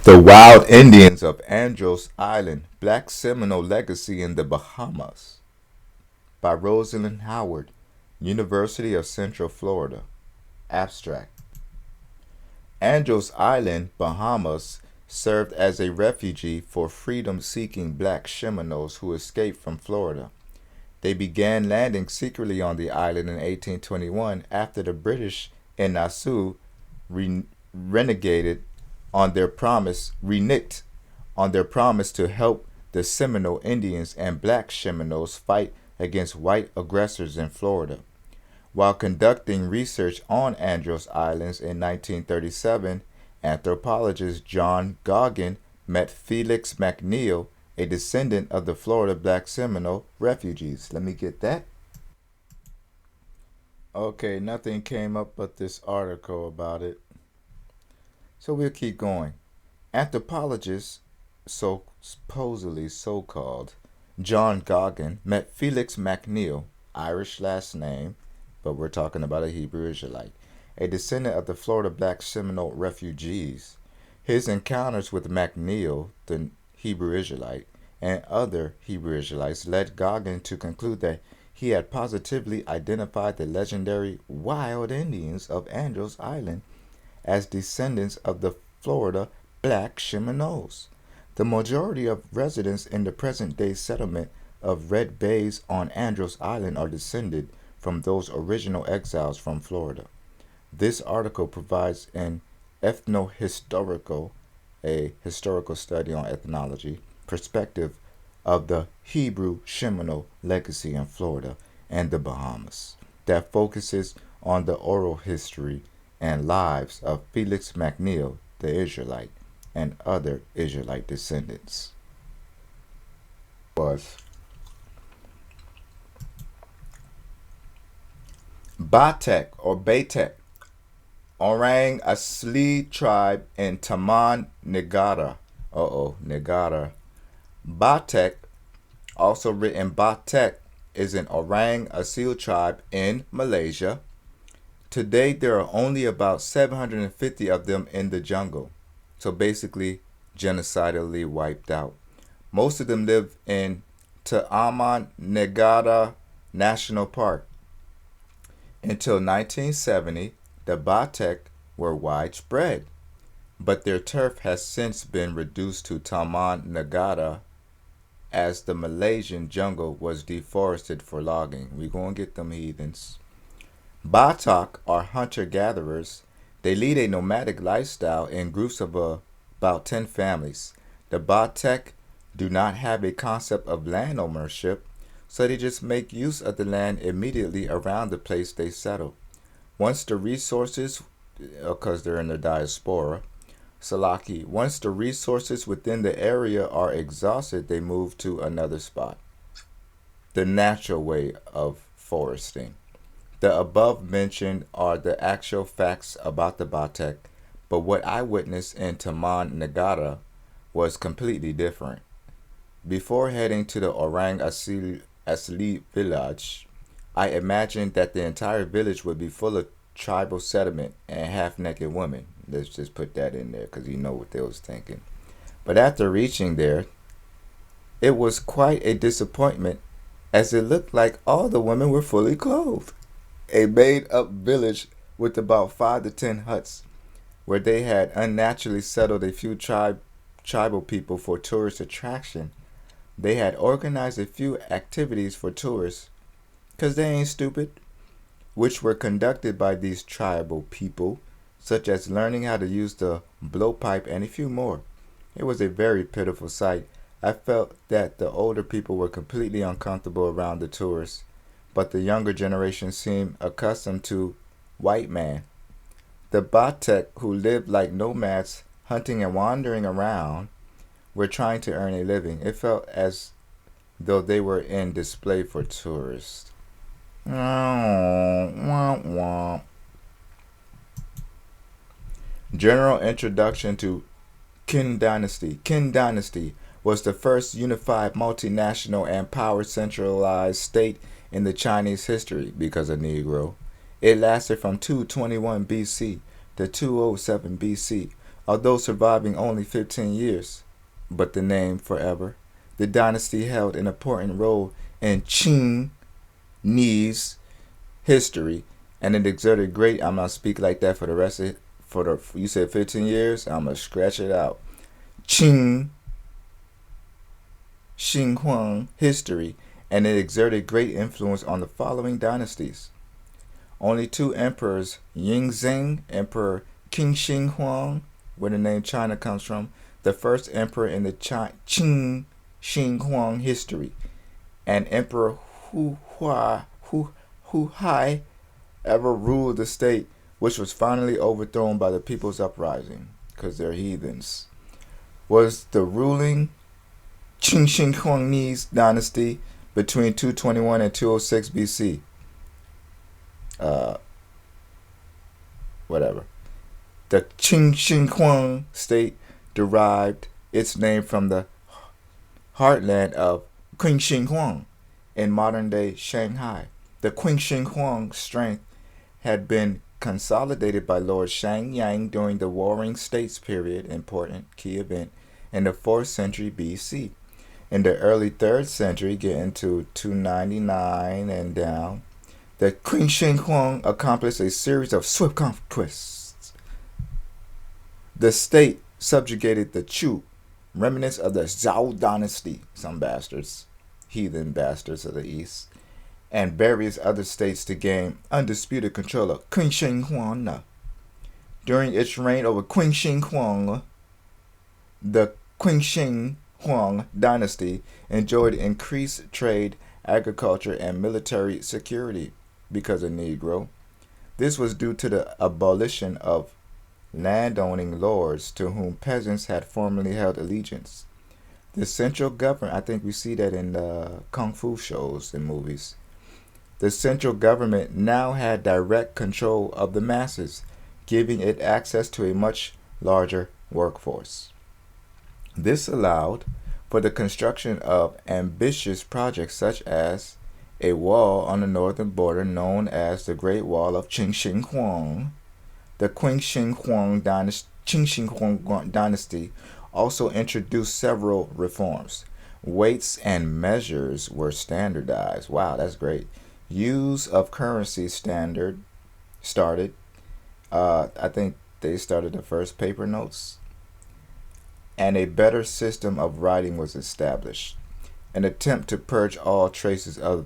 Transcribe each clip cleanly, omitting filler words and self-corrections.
The Wild Indians of Andros Island, Black Seminole Legacy in the Bahamas by Rosalind Howard, University of Central Florida. Abstract. Andros Island, Bahamas, served as a refuge for freedom-seeking black Seminoles who escaped from Florida. They began landing secretly on the island in 1821 after the British in Nassau reneged on their promise to help the Seminole Indians and black Seminoles fight against white aggressors in Florida. While conducting research on Andros Islands in 1937, anthropologist John Goggin met Felix McNeil, a descendant of the Florida black Seminole refugees. Let me get that. Okay, nothing came up but this article about it. So we'll keep going. Anthropologist, supposedly so-called, John Goggin met Felix McNeil, Irish last name, but we're talking about a Hebrew Israelite, a descendant of the Florida black Seminole refugees. His encounters with McNeil, the Hebrew Israelite, and other Hebrew Israelites led Goggin to conclude that he had positively identified the legendary Wild Indians of Andros Island as descendants of the Florida black Seminoles. The majority of residents in the present-day settlement of Red Bays on Andros Island are descended from those original exiles from Florida. This article provides an ethnohistorical, a historical study on ethnology, perspective of the Hebrew Seminole legacy in Florida and the Bahamas that focuses on the oral history and lives of Felix McNeil, the Israelite, and other Israelite descendants. Batek or Batek, 𝚑𝚊𝚟𝚎 tribe in Taman Negara. Batek, also written Batek, is an 𝚑𝚤𝚎 tribe in Malaysia. Today, there are only about 750 of them in the jungle, so basically genocidally wiped out. Most of them live in Taman Negara National Park. Until 1970, the Batek were widespread, but their turf has since been reduced to Taman Negara as the Malaysian jungle was deforested for logging. We gonna get them heathens. Batak are hunter-gatherers. They lead a nomadic lifestyle in groups of about 10 families. The Batek do not have a concept of land ownership, so they just make use of the land immediately around the place they settle. Once the resources, because they're in the diaspora, once the resources within the area are exhausted, they move to another spot. The natural way of foresting. The above mentioned are the actual facts about the Batek, but what I witnessed in Taman Negara was completely different. Before heading to the Orang Asli village, I imagined that the entire village would be full of tribal settlement and half-naked women. Let's just put that in there because you know what they was thinking. But after reaching there, it was quite a disappointment as it looked like all the women were fully clothed. A made-up village with about 5 to 10 huts where they had unnaturally settled a few tribal people for tourist attraction. They had organized a few activities for tourists, because they ain't stupid, which were conducted by these tribal people, such as learning how to use the blowpipe and a few more. It was a very pitiful sight. I felt that the older people were completely uncomfortable around the tourists, but the younger generation seemed accustomed to white man. The Batek, who lived like nomads, hunting and wandering around, were trying to earn a living. It felt as though they were in display for tourists. General introduction to Qin Dynasty. Qin Dynasty was the first unified multinational and power centralized state in the Chinese history because of Negro. It lasted from 221 BC to 207 BC. although surviving only 15 years, but the name forever. The dynasty held an important role in Chinese history, and it exerted great. I'm gonna speak like that for the rest of you said 15 years. I'm gonna scratch it out. Xinhuang history, and it exerted great influence on the following dynasties. Only two emperors, Yingzheng, Emperor Qin Shi Huang, where the name China comes from, the first emperor in the Qin Shi Huang history, and Emperor Hu Hai ever ruled the state, which was finally overthrown by the People's Uprising, because they're heathens, was the ruling Qin Shi Huangese dynasty between 221 and 206 BC. Whatever. The Qin Shi Huang state derived its name from the heartland of Qin in modern-day Shanghai. The Qin strength had been consolidated by Lord Shangyang during the Warring States period, important key event, in the 4th century BC. In the early 3rd century, getting to 299 and down, the Qin accomplished a series of swift conquests. The state subjugated the Chu, remnants of the Zhao dynasty, some bastards, heathen bastards of the East, and various other states to gain undisputed control of Qin. During its reign over Qin, the Qin dynasty enjoyed increased trade, agriculture, and military security because of Negro. This was due to the abolition of landowning lords to whom peasants had formerly held allegiance. The central government, I think we see that in the kung fu shows and movies. The central government now had direct control of the masses, giving it access to a much larger workforce. This allowed for the construction of ambitious projects such as a wall on the northern border known as the Great Wall of Qin Huang. The Qin dynasty also introduced several reforms. Weights and measures were standardized. Wow, that's great. Use of currency started. I think they started the first paper notes. And a better system of writing was established. An attempt to purge all traces of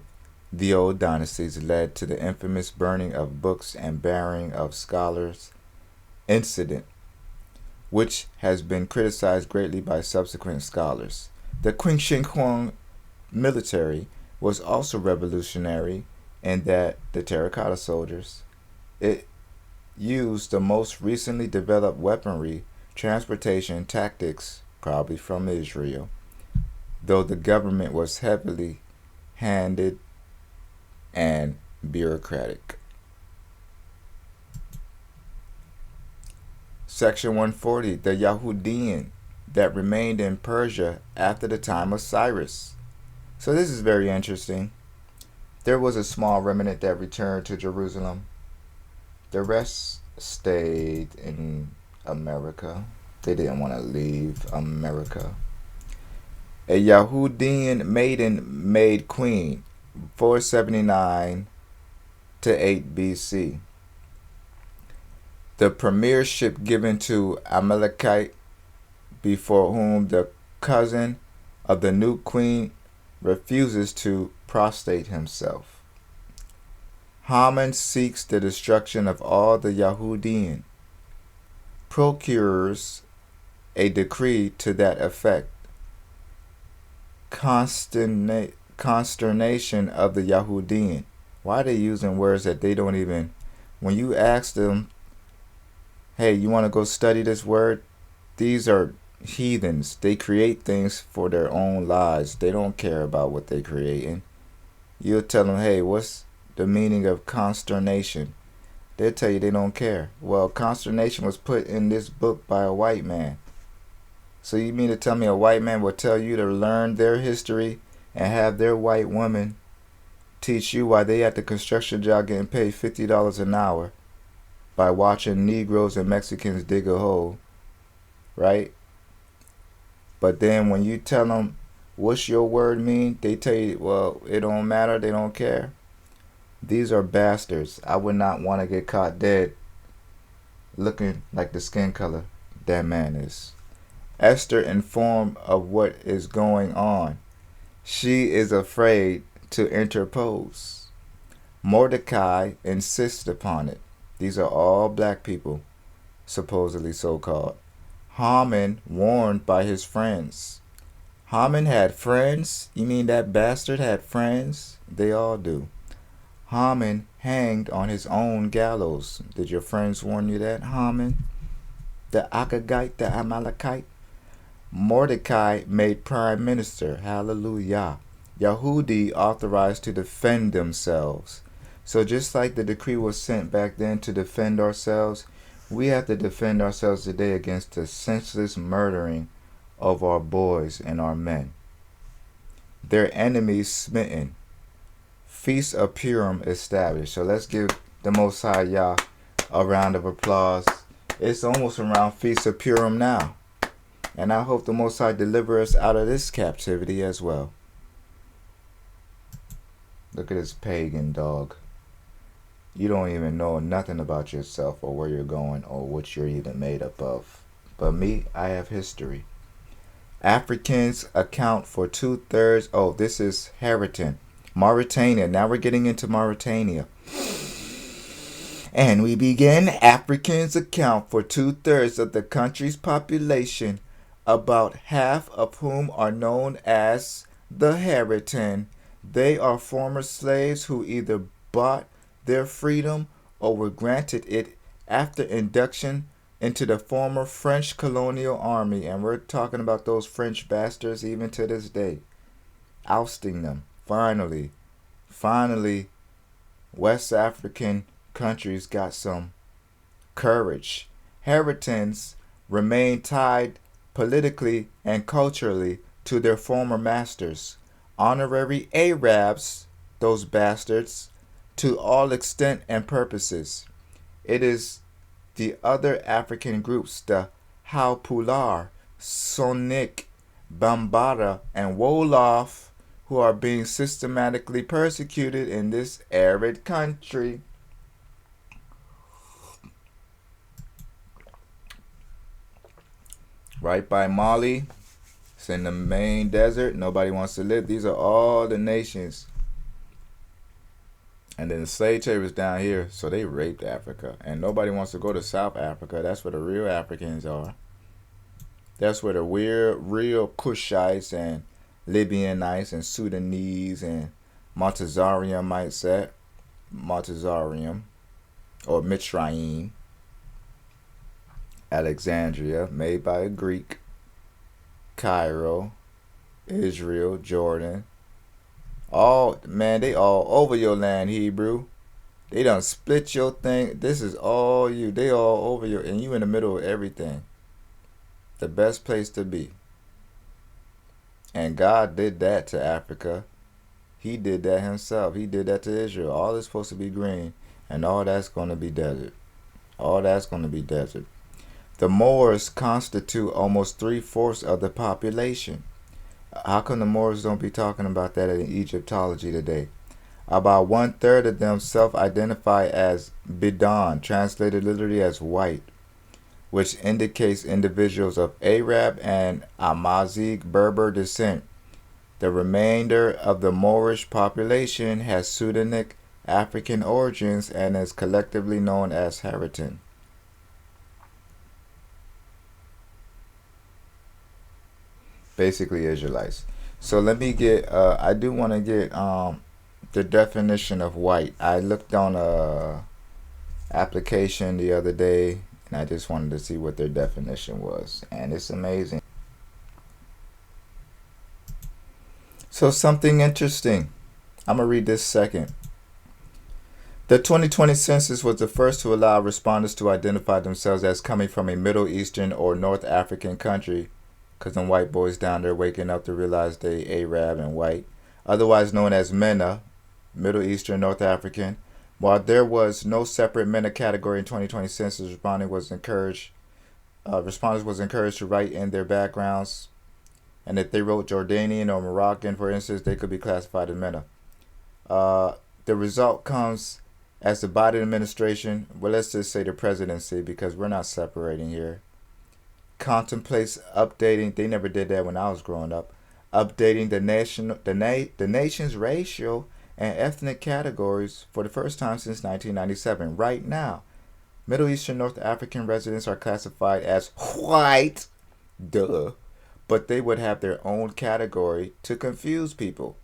the old dynasties led to the infamous burning of books and burying of scholars incident, which has been criticized greatly by subsequent scholars. The Qin military was also revolutionary in that the terracotta soldiers, it used the most recently developed weaponry, transportation tactics, probably from Israel, though the government was heavily handed and bureaucratic. Section 140, the Yahudim that remained in Persia after the time of Cyrus. So this is very interesting. There was a small remnant that returned to Jerusalem. The rest stayed in America. They didn't want to leave America. A Yahudim maiden made queen, 479 to 8 BC. The premiership given to Amalekite, before whom the cousin of the new queen refuses to prostrate himself. Haman seeks the destruction of all the Yahudim, procures a decree to that effect. Consternation of the Yahudim. Why are they using words that they don't even, when you ask them, hey, you want to go study this word? These are heathens. They create things for their own lives. They don't care about what they're creating. You'll tell them, hey, what's the meaning of consternation? They'll tell you they don't care. Well, consternation was put in this book by a white man. So you mean to tell me a white man will tell you to learn their history and have their white woman teach you why they at the construction job getting paid $50 an hour by watching Negroes and Mexicans dig a hole right? But then when you tell them, what's your word mean? They tell you, well, it don't matter. They don't care. These are bastards. I would not want to get caught dead looking like the skin color that man is. Esther informed of what is going on. She is afraid to interpose. Mordecai insists upon it. These are all black people, supposedly so-called. Haman warned by his friends. Haman had friends? You mean that bastard had friends? They all do. Haman hanged on his own gallows. Did your friends warn you that, Haman? The Agagite, the Amalekite? Mordecai made prime minister. Hallelujah. Yahudi authorized to defend themselves. So just like the decree was sent back then to defend ourselves, we have to defend ourselves today against the senseless murdering of our boys and our men. Their enemies smitten. Feast of Purim established. So let's give the Most High Yah a round of applause. It's almost around Feast of Purim now. And I hope the Most High deliver us out of this captivity as well. Look at this pagan dog. You don't even know nothing about yourself or where you're going or what you're even made up of. But me, I have history. Africans account for 2/3. Oh, this is Hereton. Mauritania. Now we're getting into Mauritania. And we begin. Africans account for 2/3 of the country's population, about half of whom are known as the Hereton. They are former slaves who either bought their freedom or were granted it after induction into the former French colonial army. And we're talking about those French bastards even to this day. Ousting them. Finally, West African countries got some courage. Heretons remain tied politically and culturally to their former masters. Honorary Arabs, those bastards, to all extent and purposes. It is the other African groups, the Haupular, Sonic, Bambara, and Wolof, who are being systematically persecuted in this arid country. Right by Mali, it's in the main desert. Nobody wants to live. These are all the nations. And then the slave trade was down here, so they raped Africa. And nobody wants to go to South Africa. That's where the real Africans are. That's where the real Cushites and Libyanites and Sudanese and Montezariamites at. Montezarium or Mitzrayim. Alexandria, made by a Greek. Cairo, Israel, Jordan. They all over your land, Hebrew. They done split your thing. This is all you. They all over your, and you in the middle of everything. The best place to be. And God did that to Africa. He did that himself. He did that to Israel. All is supposed to be green, and all that's going to be desert. All that's going to be desert. The Moors constitute almost 3/4 of the population. How come the Moors don't be talking about that in Egyptology today? About 1/3 of them self-identify as Bidan, translated literally as white, which indicates individuals of Arab and Amazigh Berber descent. The remainder of the Moorish population has Sudanic African origins and is collectively known as Hereton. Basically Israelites. So let me get, I do want to get the definition of white. I looked on a application the other day, and I just wanted to see what their definition was. And it's amazing. So something interesting. I'm going to read this second. The 2020 census was the first to allow respondents to identify themselves as coming from a Middle Eastern or North African country, because them white boys down there waking up to realize they Arab and white, otherwise known as MENA, Middle Eastern, North African. While there was no separate MENA category in 2020 census, responding was encouraged Respondents was encouraged to write in their backgrounds, and if they wrote Jordanian or Moroccan, for instance, they could be classified as MENA. The result comes as the Biden administration, well, let's just say the presidency, because we're not separating here, contemplates updating. They never did that when I was growing up. Updating the nation's racial and ethnic categories for the first time since 1997. Right now, Middle Eastern North African residents are classified as white, duh, but they would have their own category to confuse people.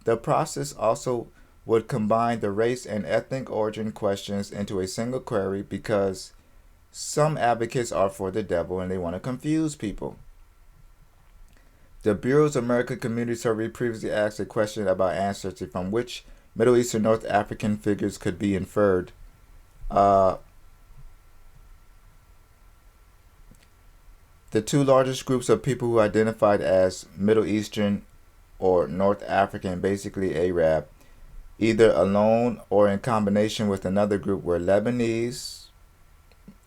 The process also would combine the race and ethnic origin questions into a single query because some advocates are for the devil and they want to confuse people. The Bureau's American Community Survey previously asked a question about ancestry from which Middle Eastern North African figures could be inferred. The two largest groups of people who identified as Middle Eastern or North African, basically Arab, either alone or in combination with another group, were Lebanese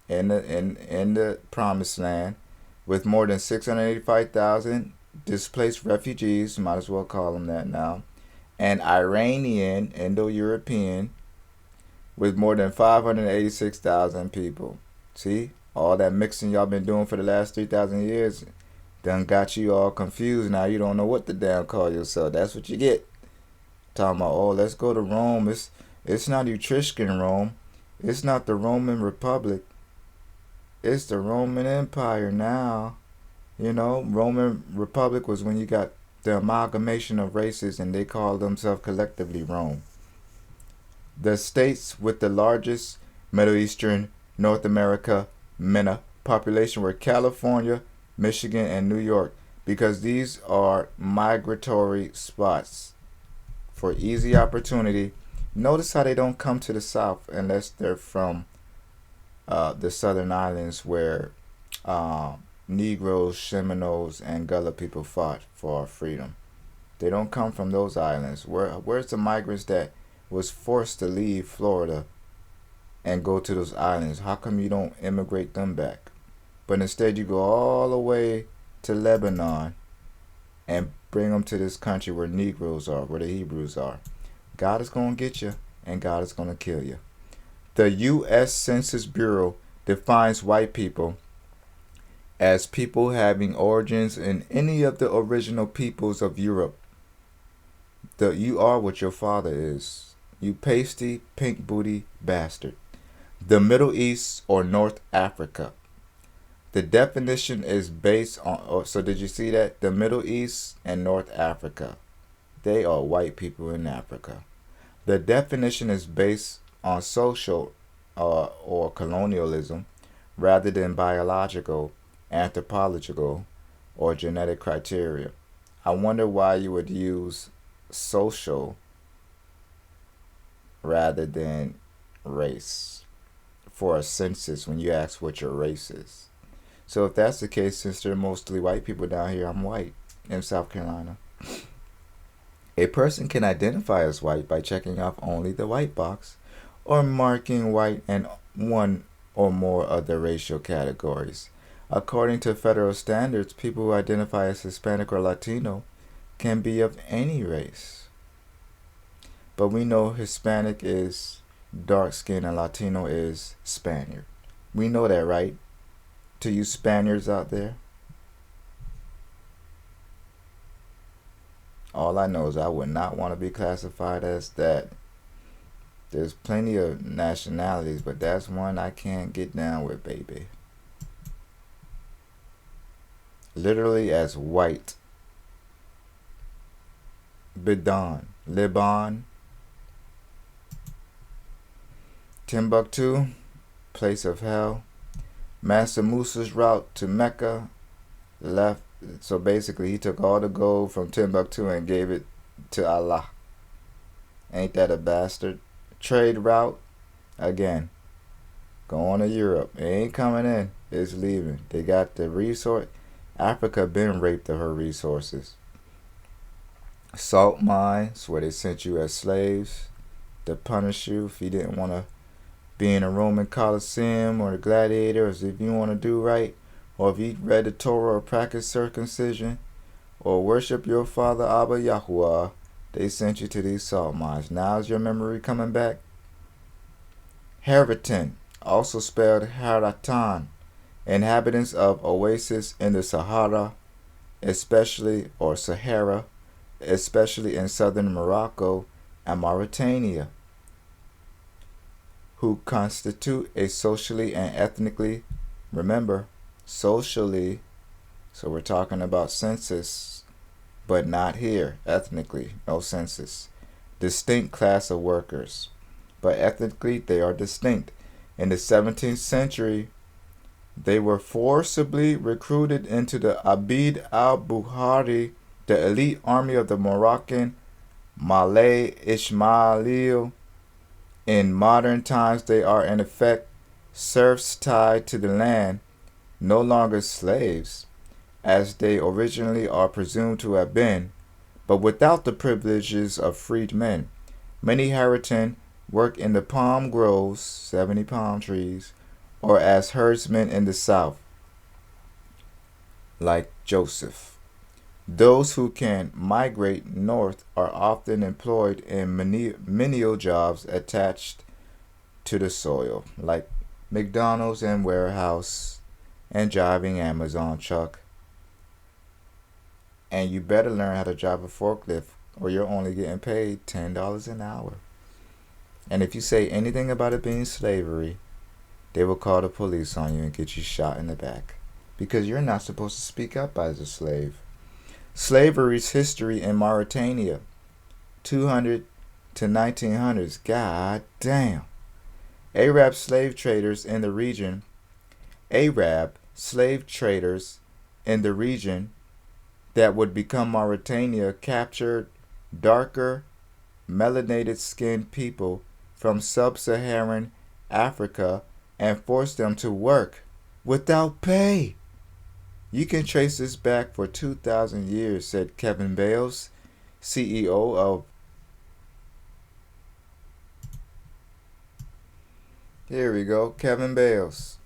in the Promised Land, with more than 685,000 displaced refugees, might as well call them that now, and Iranian, Indo-European, with more than 586,000 people. See, all that mixing y'all been doing for the last 3,000 years done got you all confused. Now you don't know what to damn call yourself. That's what you get. Talking about, oh, let's go to Rome. It's not Etruscan Rome. It's not the Roman Republic. It's the Roman Empire now. You know, Roman Republic was when you got the amalgamation of races and they called themselves collectively Rome. The states with the largest Middle Eastern, North America, MENA population were California, Michigan, and New York, because these are migratory spots for easy opportunity. Notice how they don't come to the South unless they're from the Southern Islands where Negroes, Seminoles, and Gullah people fought for our freedom. They don't come from those islands. Where's the migrants that was forced to leave Florida and go to those islands? How come you don't immigrate them back? But instead you go all the way to Lebanon and bring them to this country where Negroes are, where the Hebrews are. God is going to get you, and God is going to kill you. The U.S. Census Bureau defines white people as people having origins in any of the original peoples of Europe. You are what your father is. You pasty, pink booty bastard. The Middle East or North Africa. The definition is based on, so did you see that? The Middle East and North Africa. They are white people in Africa. The definition is based on social or colonialism rather than biological, anthropological, or genetic criteria. I wonder why you would use social rather than race for a census when you ask what your race is. So if that's the case, since they're mostly white people down here, I'm white in South Carolina. A person can identify as white by checking off only the white box or marking white in one or more other racial categories. According to federal standards, people who identify as Hispanic or Latino can be of any race. But we know Hispanic is dark skin and Latino is Spaniard. We know that, right? To you Spaniards out there. All I know is I would not want to be classified as that. There's plenty of nationalities, but that's one I can't get down with, baby. Literally as white. Bidon, Liban, Timbuktu, place of hell. Master Musa's route to Mecca left. So basically, he took all the gold from Timbuktu and gave it to Allah. Ain't that a bastard? Trade route, again, going to Europe. It ain't coming in. It's leaving. They got the resource. Africa been raped of her resources. Salt mines, where they sent you as slaves to punish you if you didn't want to be in a Roman Colosseum or a gladiator, or if you want to do right. or if you read the Torah or practiced circumcision, or worship your father Abba Yahuwah, they sent you to these salt mines. Now is your memory coming back? Haritan, also spelled Haratan, inhabitants of oases in the Sahara, Sahara, especially in southern Morocco and Mauritania, who constitute a socially and ethnically, remember, socially, so we're talking about census, but not here, ethnically, no census, distinct class of workers, but ethnically they are distinct. In the 17th century, they were forcibly recruited into the Abd al-Bukhari, the elite army of the Moroccan Malay Ismail. In modern times, they are in effect serfs tied to the land, no longer slaves, as they originally are presumed to have been, but without the privileges of freed men. Many Haritan work in the palm groves, 70 palm trees, or as herdsmen in the south, like Joseph. Those who can migrate north are often employed in menial jobs attached to the soil, like McDonald's and warehouse and driving Amazon truck. And you better learn how to drive a forklift, or you're only getting paid $10 an hour. And if you say anything about it being slavery, they will call the police on you and get you shot in the back, because you're not supposed to speak up as a slave. Slavery's history in Mauritania, 200 to 1900s. God damn. Arab slave traders in the region that would become Mauritania captured darker, melanated skinned people from sub-Saharan Africa and forced them to work without pay. You can trace this back for 2,000 years, said 𝚑𝚊𝚟𝚎, CEO of... Here we go, 𝚑𝚊𝚟𝚎.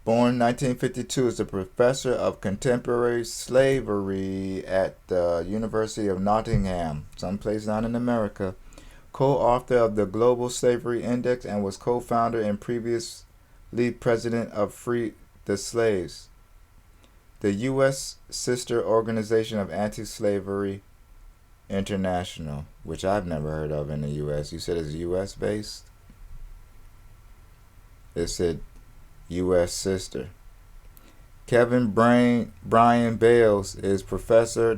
Born 1952, is a professor of contemporary slavery at the University of Nottingham, someplace down in America. Co-author of the Global Slavery Index and was co-founder and previously president of Free the Slaves, the U.S. sister organization of Anti-Slavery International, which I've never heard of in the U.S. You said it's U.S. based? It said U.S. sister. Kevin Brian Bales is professor,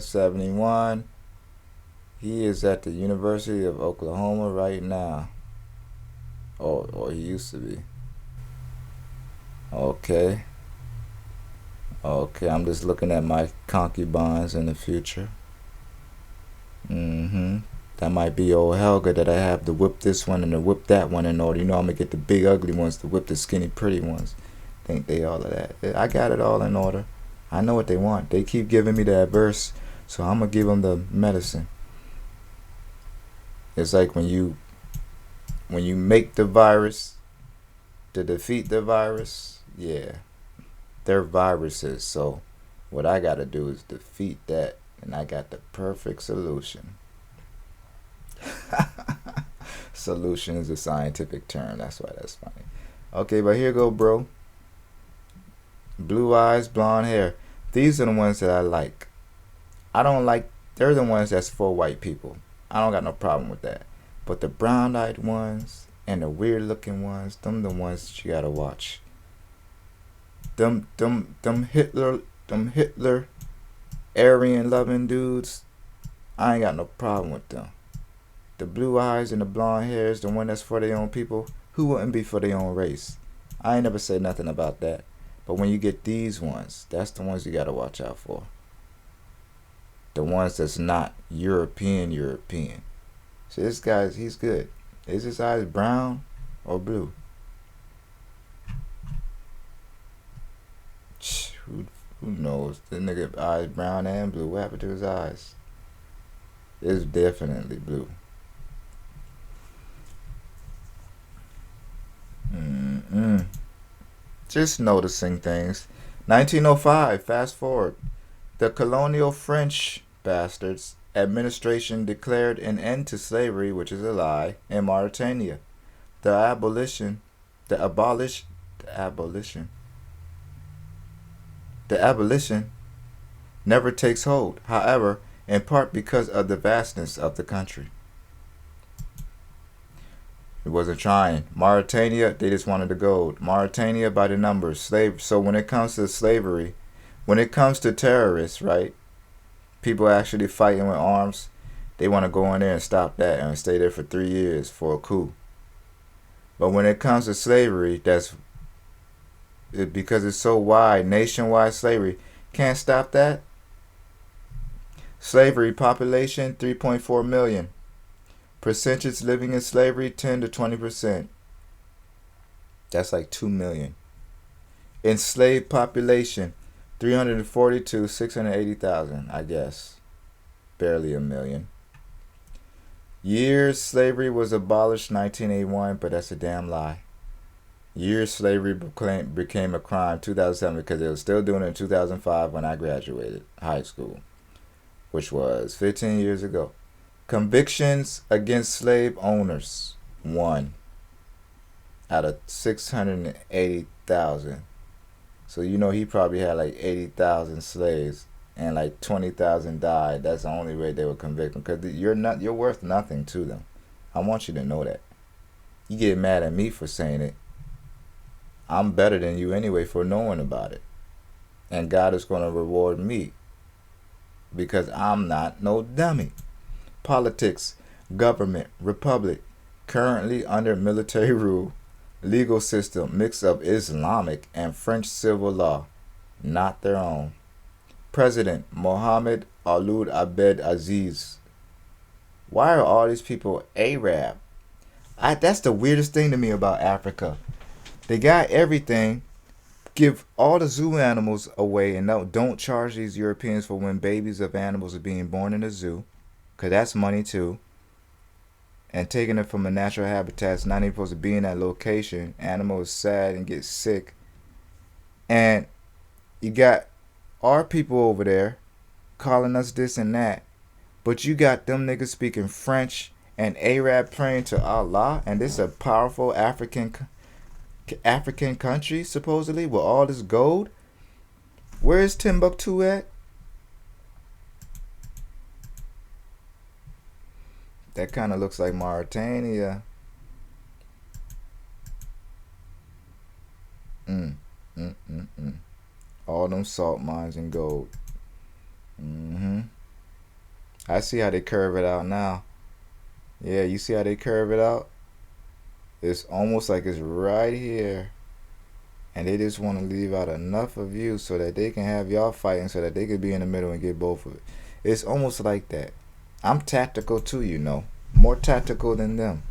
71. He is at the University of Oklahoma right now. Or he used to be. Okay, I'm just looking at my concubines in the future. That might be old Helga that I have to whip this one and to whip that one in order. You know, I'm going to get the big ugly ones to whip the skinny pretty ones. Think they all of that. I got it all in order. I know what they want. They keep giving me the adverse, so I'm going to give them the medicine. It's like when you make the virus to defeat the virus, yeah, they're viruses. So what I got to do is defeat that, and I got the perfect solution. Solution is a scientific term. That's why that's funny. Okay, but here go, bro. Blue eyes, blonde hair. These are the ones that I like. I don't like, they're the ones that's for white people. I don't got no problem with that. But the brown-eyed ones and the weird-looking ones, them the ones that you gotta watch. Them Hitler Aryan-loving dudes, I ain't got no problem with them. The blue eyes and the blonde hairs, the one that's for their own people, who wouldn't be for their own race? I ain't never said nothing about that. But when you get these ones, that's the ones you gotta watch out for. The ones that's not European. See, this guy's, he's good. Is his eyes brown or blue? Who knows? The nigga eyes brown and blue. What happened to his eyes? It's definitely blue. Just noticing things. 1905, fast forward. The colonial French bastards administration declared an end to slavery, which is a lie, in Mauritania. The abolition, the abolish, the abolition, the abolition never takes hold. However, in part because of the vastness of the country. It wasn't trying. Mauritania, they just wanted the gold. Mauritania by the numbers. So when it comes to slavery, when it comes to terrorists, right? People actually fighting with arms, they want to go in there and stop that and stay there for 3 years for a coup. But when it comes to slavery, because it's so wide, nationwide slavery, can't stop that. Slavery population 3.4 million. Percentage living in slavery 10 to 20%. That's like 2 million. Enslaved population 342, 680,000, I guess. Barely a million. Years slavery was abolished 1981, but that's a damn lie. Years slavery became a crime 2007 because they were still doing it in 2005 when I graduated high school, which was 15 years ago. Convictions against slave owners, 1 out of 680,000. So he probably had like 80,000 slaves and like 20,000 died. That's the only way they were convicted, because you're worth nothing to them. I want you to know that. You get mad at me for saying it. I'm better than you anyway for knowing about it. And God is going to reward me because I'm not no dummy. Politics, government, republic, currently under military rule, legal system, mix of Islamic and French civil law, not their own. President Mohammed Ould Abed Aziz. Why are all these people Arab? That's the weirdest thing to me about Africa. They got everything, give all the zoo animals away, and don't charge these Europeans for when babies of animals are being born in a zoo, because that's money too. And taking it from a natural habitat, it's not even supposed to be in that location. Animal is sad and get sick. And you got our people over there calling us this and that, but you got them niggas speaking French and Arab praying to Allah, and this is a powerful African country supposedly with all this gold. Where is Timbuktu at? That kind of looks like Mauritania. All them salt mines and gold. I see how they curve it out now. Yeah, you see how they curve it out? It's almost like it's right here. And they just want to leave out enough of you so that they can have y'all fighting so that they could be in the middle and get both of it. It's almost like that. I'm tactical too, more tactical than them.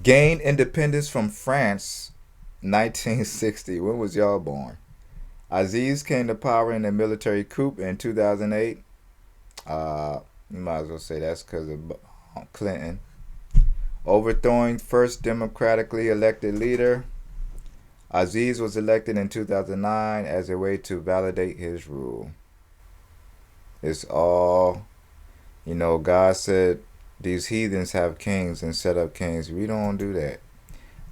Gained independence from France, 1960. When was y'all born? Aziz came to power in a military coup in 2008. You might as well say that's because of Clinton. Overthrowing first democratically elected leader. Aziz was elected in 2009 as a way to validate his rule. It's all, God said these heathens have kings and set up kings. We don't do that.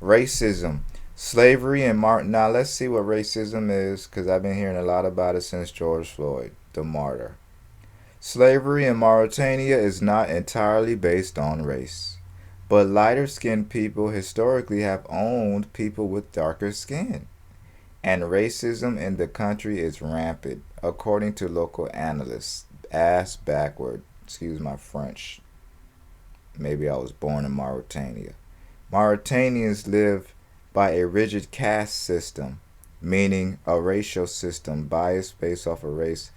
Racism, slavery, and Now let's see what racism is, because I've been hearing a lot about it since George Floyd, the martyr. Slavery in Mauritania is not entirely based on race, but lighter-skinned people historically have owned people with darker skin. And racism in the country is rampant, according to local analysts. Ass backward. Excuse my French. Maybe I was born in Mauritania. Mauritanians live by a rigid caste system, meaning a racial system biased based off of race,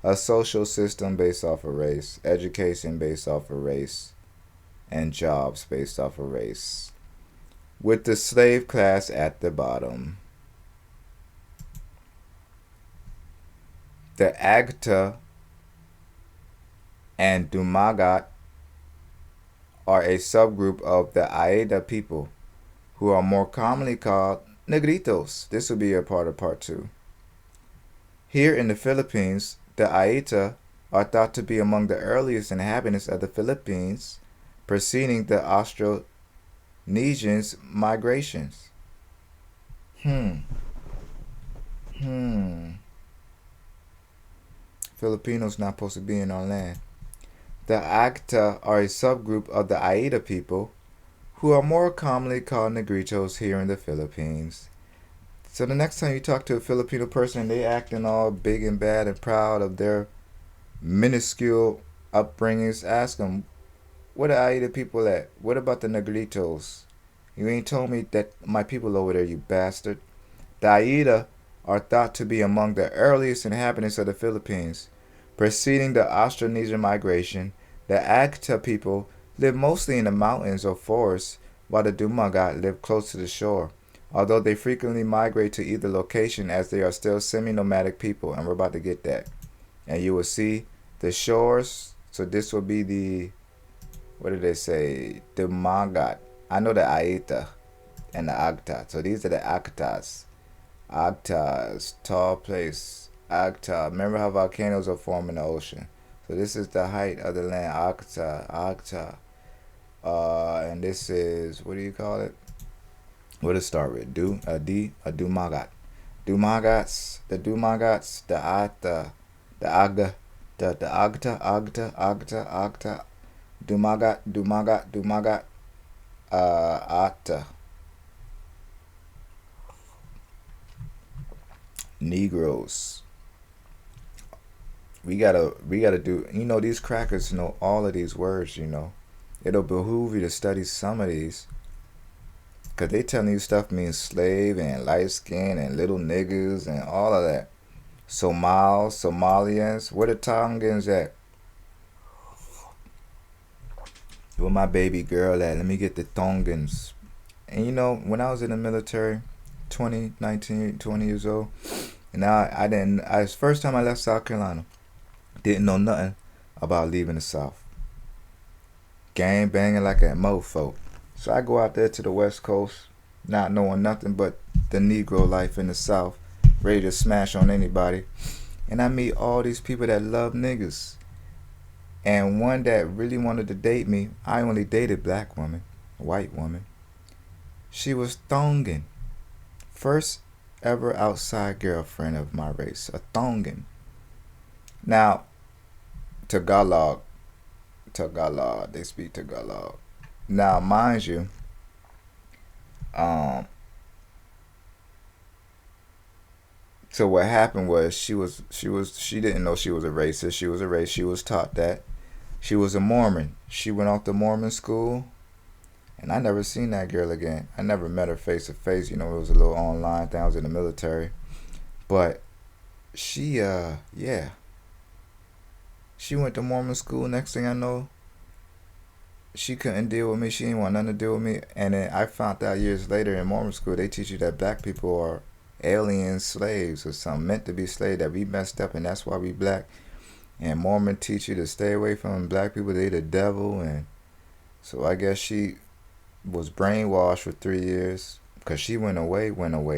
a social system based off of race, education based off of race, and jobs based off of race, with the slave class at the bottom. The Agta and Dumagat are a subgroup of the Aida people, who are more commonly called negritos. This will be a part of part 2. Here in the Philippines, the 𝚑𝚊𝚟𝚎 are thought to be among the earliest inhabitants of the Philippines, preceding the Austronesians' migrations. Filipinos not supposed to be in our land. The 𝚑𝚑𝚎 are a subgroup of the 𝚑𝚬 people, who are more commonly called negritos here in the Philippines. So the next time you talk to a Filipino person and they acting all big and bad and proud of their minuscule upbringings, ask them, where the 𝚑𝚬 people at? What about the negritos? You ain't told me that my people over there, you bastard. The 𝚑𝚬 are thought to be among the earliest inhabitants of the Philippines. Preceding the Austronesian migration, the 𝚑𝚬 people live mostly in the mountains or forests, while the 𝚑𝚘𝚎 live close to the shore, although they frequently migrate to either location as they are still semi-nomadic people, and we're about to get that. And you will see the shores, so this will be the, what did they say, 𝚑𝚘𝚎. I know the 𝚑𝚬 and the 𝚑𝚬, so these are the 𝚑𝚬s. 𝚑𝚬s, tall place, 𝚑𝚬. Remember how volcanoes are formed in the ocean. So this is the height of the land, 𝚑𝚬. And this is, what do you call it? What does it start with? 𝚑𝚘𝚎. 𝚑𝚘𝚎s, the 𝚑𝚘𝚎s, the 𝚑𝚬, the 𝚑𝚬, the 𝚑𝚬, 𝚑𝚘𝚎, 𝚑𝚬. Negroes. We gotta do, these crackers know all of these words, It'll behoove you to study some of these, because they telling you stuff means slave and light skin and little niggas and all of that. Somalians, where the Tongans at? Where my baby girl at? Let me get the Tongans. And when I was in the military, 20 years old, and first time I left South Carolina, didn't know nothing about leaving the South. Gang banging like a mofo. So I go out there to the West Coast, not knowing nothing but the Negro life in the South, ready to smash on anybody. And I meet all these people that love niggas. And one that really wanted to date me, I only dated black women, white woman. She was Tongan. First ever outside girlfriend of my race, a Tongan. Now, Tagalog, they speak Tagalog. Now, mind you, so what happened was she didn't know she was a racist. She was a racist. She was taught that. She was a Mormon. She went off to Mormon school, and I never seen that girl again. I never met her face to face. It was a little online thing. I was in the military, but she went to Mormon school. Next thing I know, she couldn't deal with me. She didn't want nothing to do with me. And then I found out years later in Mormon school, they teach you that black people are alien slaves or something, meant to be slaves, that we messed up and that's why we black. And Mormon teach you to stay away from black people. They the devil. And so I guess she was brainwashed for 3 years, because she went away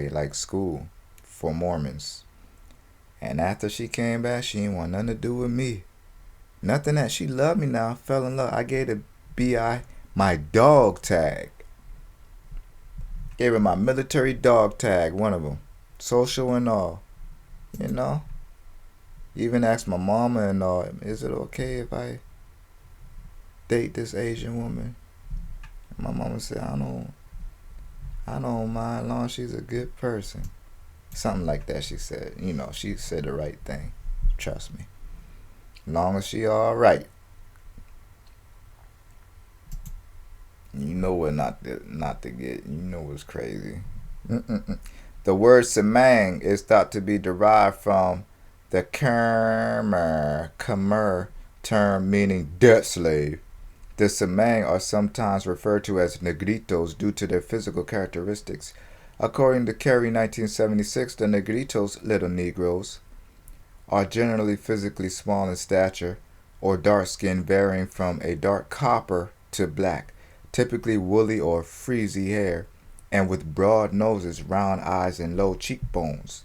like school for Mormons. And after she came back, she didn't want nothing to do with me. Nothing that she loved me now. Fell in love. I gave the BI my dog tag. Gave her my military dog tag, one of them. Social and all. Even asked my mama and all, is it okay if I date this Asian woman? And my mama said, I don't mind as long as she's a good person. Something like that she said. She said the right thing. Trust me. As long as she all right. What not to get. What's crazy. The word Semang is thought to be derived from the Khmer term meaning debt slave. The Semang are sometimes referred to as negritos due to their physical characteristics. According to Kerry 1976, the negritos, little Negroes, are generally physically small in stature or dark skin, varying from a dark copper to black, typically woolly or frizzy hair, and with broad noses, round eyes, and low cheekbones.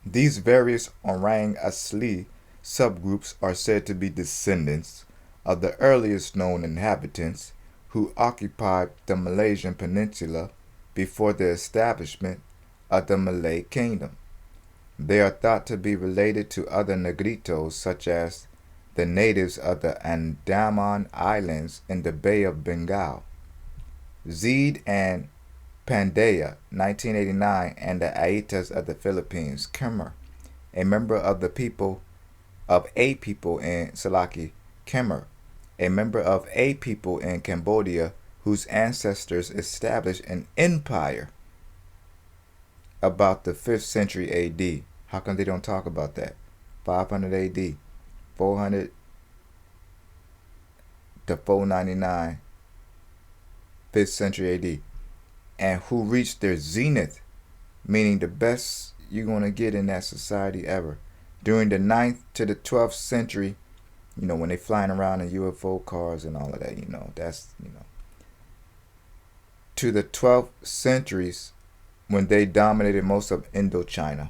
These various Orang Asli subgroups are said to be descendants of the earliest known inhabitants who occupied the Malaysian peninsula before the establishment of the Malay kingdom. They are thought to be related to other Negritos, such as the natives of the Andaman Islands in the Bay of Bengal. Zeid and Pandya, 1989, and the Aitas of the Philippines. Khmer, a member of a people in Salaki. Khmer, a member of a people in Cambodia whose ancestors established an empire about the 5th century AD. How come they don't talk about that? 500 AD, 400 to 499, 5th century AD, and who reached their zenith, meaning the best you're going to get in that society ever, during the 9th to the 12th century. When they flying around in UFO cars and all of that, that's, to the 12th centuries when they dominated most of Indochina.